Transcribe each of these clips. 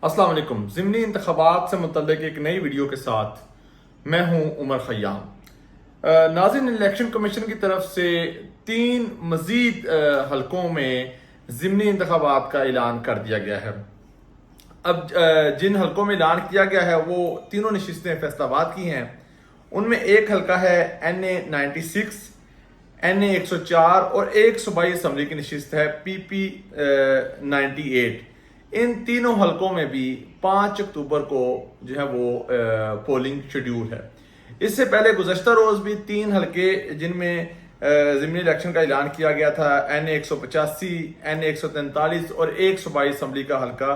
السلام علیکم۔ ضمنی انتخابات سے متعلق ایک نئی ویڈیو کے ساتھ میں ہوں عمر خیام۔ ناظرین، الیکشن کمیشن کی طرف سے 3 مزید حلقوں میں ضمنی انتخابات کا اعلان کر دیا گیا ہے۔ اب جن حلقوں میں اعلان کیا گیا ہے وہ تینوں نشستیں فیصل آباد کی ہیں۔ ان میں ایک حلقہ ہے NA 96، NA 104 اور ایک صوبائی اسمبلی کی نشست ہے PP 98۔ ان تینوں حلقوں میں بھی 5 اکتوبر کو جو ہے وہ پولنگ شیڈیول ہے۔ اس سے پہلے گزشتہ روز بھی 3 حلقے جن میں ضمنی الیکشن کا اعلان کیا گیا تھا، NA 185، NA 143 اور ایک صوبائی اسمبلی کا حلقہ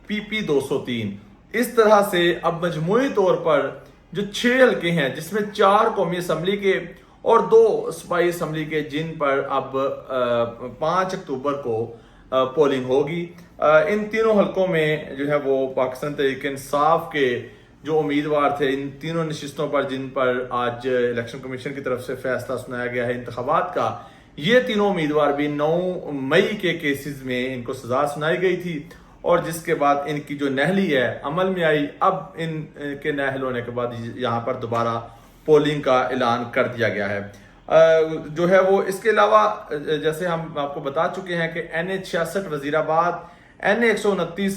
PP 203۔ اس طرح سے اب مجموعی طور پر جو 6 حلقے ہیں، جس میں 4 قومی اسمبلی کے اور 2 صوبائی اسمبلی کے، جن پر اب 5 اکتوبر کو پولنگ ہوگی۔ ان تینوں حلقوں میں جو ہے وہ پاکستان تحریک انصاف کے جو امیدوار تھے ان تینوں نشستوں پر، جن پر آج الیکشن کمیشن کی طرف سے فیصلہ سنایا گیا ہے انتخابات کا، یہ تینوں امیدوار بھی 9 مئی کے کیسز میں ان کو سزا سنائی گئی تھی، اور جس کے بعد ان کی جو نہلی ہے عمل میں آئی۔ اب ان کے نہل ہونے کے بعد یہاں پر دوبارہ پولنگ کا اعلان کر دیا گیا ہے۔ جو ہے وہ اس کے علاوہ جیسے ہم آپ کو بتا چکے ہیں کہ NA 66 وزیر آباد، NA 129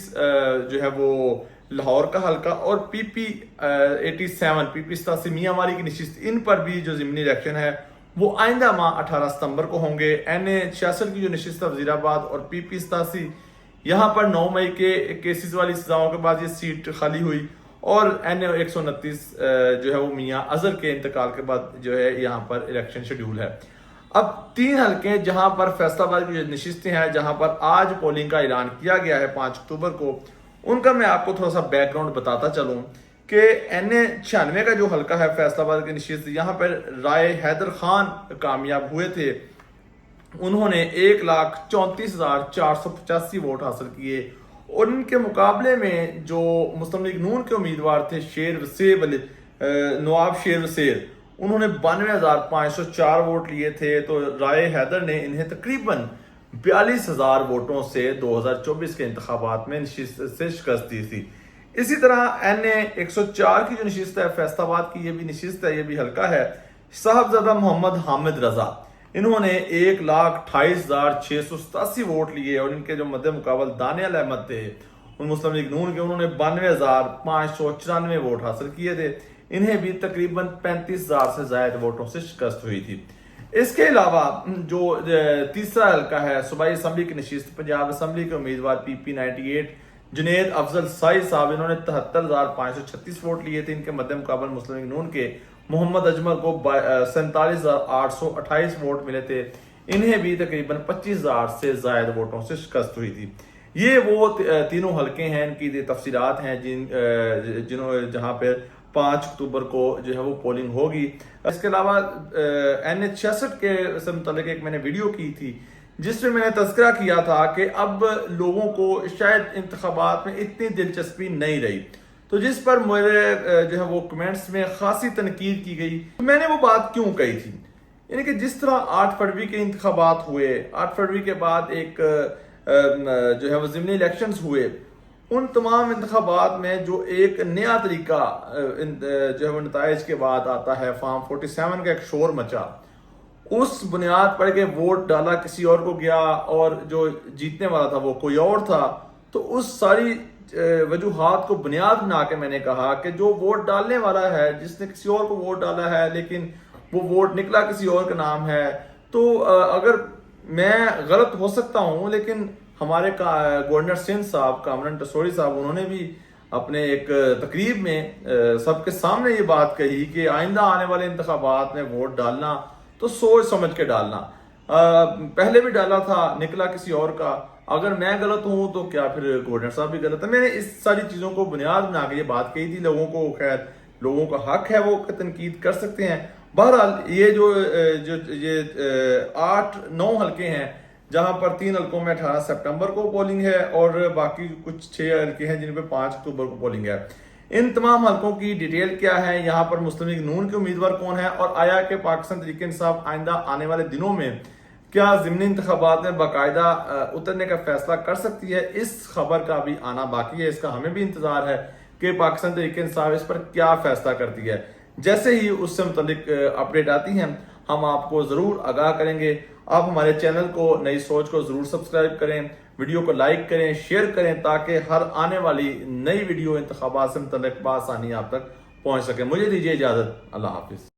جو ہے وہ لاہور کا حلقہ، اور PP 87 میاں والی کی نشست، ان پر بھی جو ضمنی الیکشن ہے وہ آئندہ ماہ 18 ستمبر کو ہوں گے۔ NA 66 کی جو نشست ہے وزیر آباد اور PP 87، یہاں پر 9 مئی کے کیسز والی سزاؤں کے بعد یہ سیٹ خالی ہوئی، اور NA 129 جو ہے وہ میاں اظہر کے انتقال کے بعد جو ہے یہاں پر الیکشن شیڈیول ہے۔ اب 3 حلقے جہاں پر فیصل آباد کی جو نشستیں ہیں، جہاں پر آج پولنگ کا اعلان کیا گیا ہے 5 اکتوبر کو، ان کا میں آپ کو تھوڑا سا بیک گراؤنڈ بتاتا چلوں کہ NA 96 کا جو حلقہ ہے فیصل آباد کی نشست، یہاں پر رائے حیدر خان کامیاب ہوئے تھے۔ انہوں نے 1,34,485 ووٹ حاصل کیے، اور ان کے مقابلے میں جو مسلم لیگ نون کے امیدوار تھے نواب شیر وسیر، انہوں نے 92,504 ووٹ لیے تھے، تو رائے حیدر نے انہیں تقریباً 42,000 ووٹوں سے 2024 کے انتخابات میں نشست سے شکست دی تھی۔ اسی طرح NA 104 کی جو نشست ہے فیصل آباد کی، یہ بھی نشست ہے، یہ بھی حلقہ ہے، صاحبزادہ محمد حامد رضا، انہوں نے 1,28,687 ووٹ لیے، اور ان کے جو مد مقابل دانیال احمد تھے ان مسلم لیگ نون کے، انہوں نے 92,594 ووٹ حاصل کیے تھے، انہیں بھی تقریباً 35,000 سے زائد ووٹوں سے شکست ہوئی تھی۔ اس کے علاوہ جو تیسرا حلقہ ہے صوبائی اسمبلی کی نشست، پنجاب اسمبلی کے امیدوار PP 98 جنید افضل سائی صاحب، انہوں نے 73,536 ووٹ لیے تھے، ان کے مد مقابل مسلم لیگ نون کے محمد اجمل کو 47,828 ووٹ ملے تھے، انہیں بھی تقریباً 25,000 سے زائد ووٹوں سے شکست ہوئی تھی۔ یہ وہ تینوں حلقے ہیں، ان کی تفصیلات ہیں جہاں پہ 5 اکتوبر کو جو ہے وہ پولنگ ہوگی۔ اس کے علاوہ NA 66 کے سے متعلق ایک میں نے ویڈیو کی تھی، جس میں نے تذکرہ کیا تھا کہ اب لوگوں کو شاید انتخابات میں اتنی دلچسپی نہیں رہی، تو جس پر میرے جو ہے وہ کمنٹس میں خاصی تنقید کی گئی۔ میں نے وہ بات کیوں کہی تھی، یعنی کہ جس طرح 8 فروری کے انتخابات ہوئے، 8 فروری کے بعد ایک جو ہے وہ ضمنی الیکشنز ہوئے، ان تمام انتخابات میں جو ایک نیا طریقہ جو ہے وہ نتائج کے بعد آتا ہے، فارم 47 کا ایک شور مچا، اس بنیاد پر کہ ووٹ ڈالا کسی اور کو گیا اور جو جیتنے والا تھا وہ کوئی اور تھا، تو اس ساری وجوہات کو بنیاد بنا کے میں نے کہا کہ جو ووٹ ڈالنے والا ہے، جس نے کسی اور کو ووٹ ڈالا ہے لیکن وہ ووٹ نکلا کسی اور کا نام ہے، تو اگر میں غلط ہو سکتا ہوں، لیکن ہمارے گورنر سندھ صاحب کامران ٹسوری صاحب، انہوں نے بھی اپنے ایک تقریب میں سب کے سامنے یہ بات کہی کہ آئندہ آنے والے انتخابات میں ووٹ ڈالنا تو سوچ سمجھ کے ڈالنا، پہلے بھی ڈالا تھا نکلا کسی اور کا، اگر میں غلط ہوں تو کیا پھر گورنر صاحب بھی غلط ہے؟ میں نے اس ساری چیزوں کو بنیاد بنا کے یہ بات کہی تھی۔ لوگوں کو خیر لوگوں کا حق ہے وہ تنقید کر سکتے ہیں۔ بہرحال یہ جو 8-9 حلقے ہیں، جہاں پر 3 حلقوں میں 18 سپٹمبر کو پولنگ ہے، اور باقی کچھ 6 حلقے ہیں جن پہ 5 اکتوبر کو پولنگ ہے۔ ان تمام حلقوں کی ڈیٹیل کیا ہے، یہاں پر مسلم لیگ نون کے امیدوار کون ہیں، اور آیا کہ پاکستان تحریک انصاف آئندہ آنے والے دنوں میں کیا ضمنی انتخابات میں باقاعدہ اترنے کا فیصلہ کر سکتی ہے؟ اس خبر کا بھی آنا باقی ہے، اس کا ہمیں بھی انتظار ہے کہ پاکستان تحریک انصاف اس پر کیا فیصلہ کرتی ہے۔ جیسے ہی اس سے متعلق اپڈیٹ آتی ہیں ہم آپ کو ضرور آگاہ کریں گے۔ آپ ہمارے چینل کو نئی سوچ کو ضرور سبسکرائب کریں، ویڈیو کو لائک کریں، شیئر کریں، تاکہ ہر آنے والی نئی ویڈیو انتخابات سے متعلق بآسانی آپ تک پہنچ سکے۔ مجھے دیجیے اجازت، اللہ حافظ۔